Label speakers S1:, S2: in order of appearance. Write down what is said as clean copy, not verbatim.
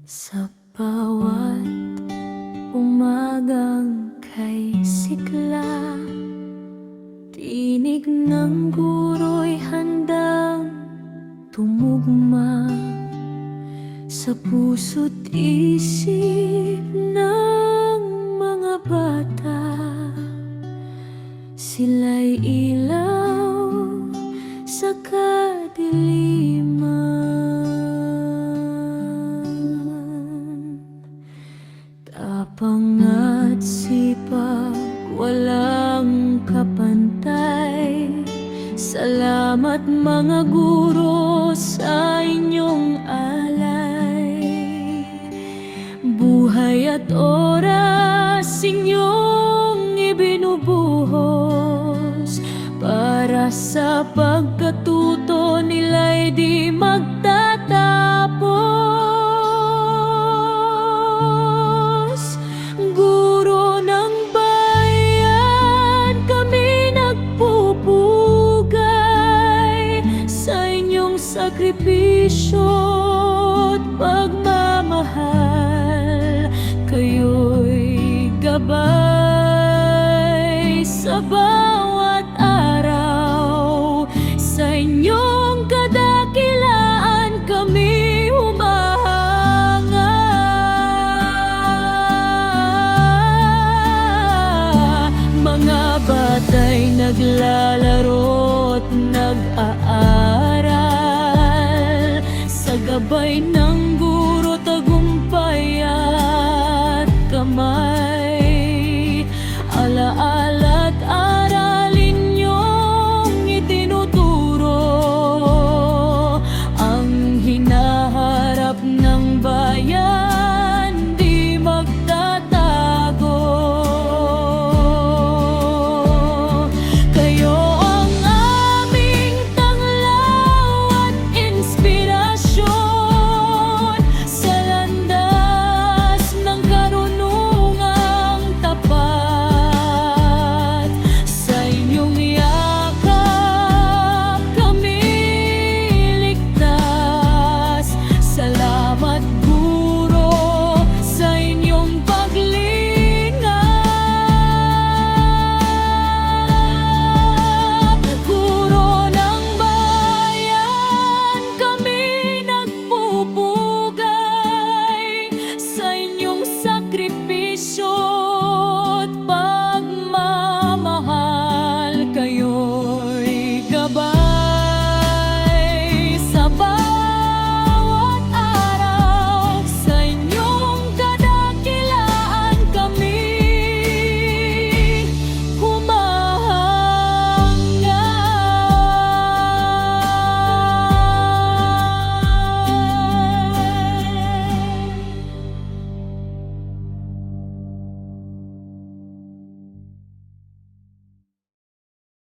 S1: Sa bawat umagang kay sikla, tinig ng guro'y handang tumugma sa puso't isip ng mga bata. Sila'y ilaw sa kadiliman, tapang at sipag, walang kapantay. Salamat mga guro sa inyong alay. Buhay at oras inyong ibinubuhos para sa pagkatuto nila'y di magtatapos. Guro ng bayan, kami nagpupugay sa inyong sakripisyo't pagmamahal. Kayo'y gabay sa bawat araw. Sa inyong kadakilaan kami humahanga. Mga bata'y naglalaro't nag-aaral sa gabay ng guro, tagumpay at kamay.